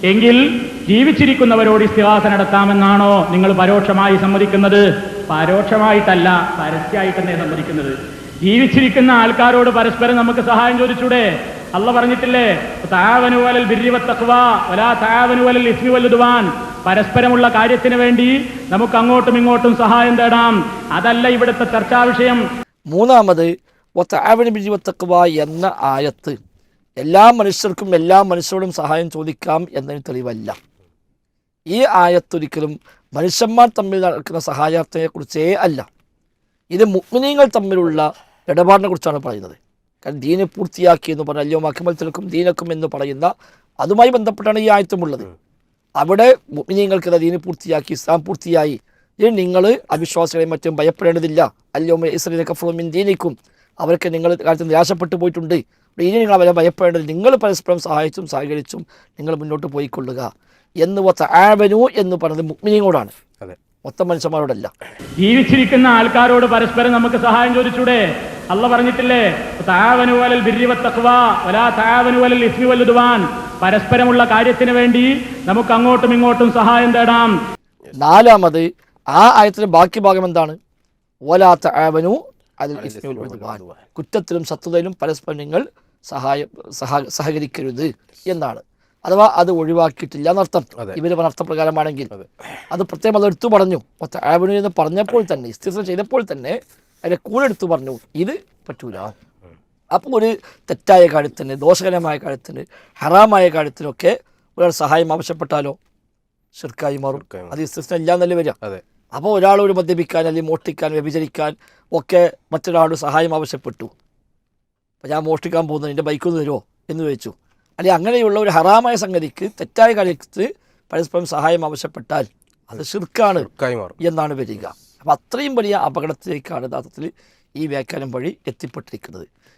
എങ്കിൽ ജീവിച്ചിരിക്കുന്നവരോട് ഇസ്തിഗാസ നടത്താമെന്നാണോ നിങ്ങൾ പരോക്ഷമായി സമ്മതിക്കുന്നത്? പരോക്ഷമായിട്ടല്ല, പരസ്യമായിട്ടെന്നേ സമ്മതിക്കുന്നത്. ജീവിച്ചിരിക്കുന്ന ആൾക്കാരോട് പരസ്പരം നമുക്ക് സഹായം ചോദിച്ചൂടെ? അള്ളാഹ് പറഞ്ഞിട്ടില്ലേ, തആവനു അലൽ ബിർരി വത്തഖ്വാ വലാ തആവനു അലൽ ഇസ്മി വൽ ഉദ്വാൻ. പരസ്പരമുള്ള കാര്യത്തിന് വേണ്ടി നമുക്ക് അങ്ങോട്ടും ഇങ്ങോട്ടും സഹായം തേടാം. അതല്ല ഇവിടുത്തെ ചർച്ചാ വിഷയം. മൂന്നാമത് വതആവനു ബിർരി വത്തഖ്വാ എന്ന ആയത്ത് എല്ലാ മനുഷ്യർക്കും എല്ലാ മനുഷ്യരോടും സഹായം ചോദിക്കാം എന്നതിന് തെളിവല്ല. ഈ ആയത്തൊരിക്കലും മനുഷ്യന്മാർ തമ്മിൽ നടക്കുന്ന സഹായത്തെക്കുറിച്ചേ അല്ല. ഇത് മുഅ്മിനീങ്ങൾ തമ്മിലുള്ള ഇടപാടിനെ കുറിച്ചാണ് പറയുന്നത്. കാരണം ദീന് പൂർത്തിയാക്കി എന്ന് പറഞ്ഞാൽ അല്യോ അക്മൽതുലക്കും ദീനക്കും എന്ന് പറയുന്ന അതുമായി ബന്ധപ്പെട്ടാണ് ഈ ആയത്തുമുള്ളത്. അവിടെ മുഅ്മിനീങ്ങൾക്ക് ദീന് പൂർത്തിയാക്കി, ഇസ്ലാം പൂർത്തിയായി, ഇനി നിങ്ങൾ അവിശ്വാസികളെയും മറ്റും ഭയപ്പെടേണ്ടതില്ല. അല്യോ ഇസ്രായേൽ കഫറു മിൻ ദീനിക്കും, അവർക്ക് നിങ്ങൾ കാര്യത്തിൽ നിരാശപ്പെട്ടു പോയിട്ടുണ്ട്, ഇനി നിങ്ങൾ അവരെ ഭയപ്പെടേണ്ടത്, നിങ്ങൾ പരസ്പരം സഹായിച്ചും സഹകരിച്ചും നിങ്ങൾ മുന്നോട്ട് പോയിക്കൊള്ളുക എന്ന് വതആവനു എന്ന് പറഞ്ഞത് മുഅ്മിനീങ്ങളോടാണ്, മൊത്തം മനുഷ്യന്മാരോടല്ല. ജീവിച്ചിരിക്കുന്ന ആൾക്കാരോട് പരസ്പരം നമുക്ക് സഹായം ചോദിച്ചൂടെ? അള്ളാഹ് പറഞ്ഞിട്ടില്ലേ, തആവനു അലൽ ബിർരി വത്തഖ്വാ വലാ തആവനു അലൽ ഇസ്മി വൽ ഉദ്വാൻ. പരസ്പരമുള്ള കാര്യത്തിന് വേണ്ടി നമുക്ക് അങ്ങോട്ടും ഇങ്ങോട്ടും സഹായം തേടാം. നാലാമത് ആ ആയത്തിന്റെ ബാക്കി ഭാഗം എന്താണ്? വലാ തആവനു അലൽ ഇസ്മി വൽ ഉദ്വാൻ. കുറ്റത്തിലും ശത്രുതയിലും പരസ്പരം നിങ്ങൾ സഹകരിക്കരുത് എന്നാണ്. അഥവാ അത് ഒഴിവാക്കിയിട്ടില്ല എന്നർത്ഥം. ഇവർ പറഞ്ഞ അർത്ഥപ്രകാരമാണെങ്കിൽ അത് പ്രത്യേകം അത് എടുത്തു പറഞ്ഞു. തആവനു എന്ന് പറഞ്ഞപ്പോൾ തന്നെ, ഇസ്തിഗ്ഫാർ ചെയ്തപ്പോൾ തന്നെ അതിൻ്റെ കൂടെ എടുത്തു പറഞ്ഞു ഇത് പറ്റൂല. അപ്പോൾ ഒരു തെറ്റായ കാര്യത്തിന്, ദോഷകരമായ കാര്യത്തിന്, ഹറാമായ കാര്യത്തിനൊക്കെ ഒരാൾ സഹായം ആവശ്യപ്പെട്ടാലോ ശിർക്കായി മാറും. അത് ഇസ്തിഗ്ഫാർ ഇല്ലാന്നല്ലേ വരിക. അപ്പോൾ ഒരാളോട് മദ്യപിക്കാൻ അല്ലെങ്കിൽ മോഷ്ടിക്കാൻ, വ്യഭിചരിക്കാൻ ഒക്കെ മറ്റൊരാളോട് സഹായം ആവശ്യപ്പെട്ടു. അപ്പോൾ ഞാൻ മോഷ്ടിക്കാൻ പോകുന്നത് എൻ്റെ ബൈക്കൊന്ന് തരുമോ എന്ന് ചോദിച്ചു. അല്ലെങ്കിൽ അങ്ങനെയുള്ള ഒരു ഹറാമായ സംഗതിക്ക്, തെറ്റായ കാര്യത്തിൽ പരസ്പരം സഹായം ആവശ്യപ്പെട്ടാൽ അത് ശിർക്കാണ് എന്നാണ് വരിക. അപ്പം അത്രയും വലിയ അപകടത്തിലേക്കാണ് യഥാർത്ഥത്തിൽ ഈ വ്യാഖ്യാനം വഴി എത്തിപ്പെട്ടിരിക്കുന്നത്.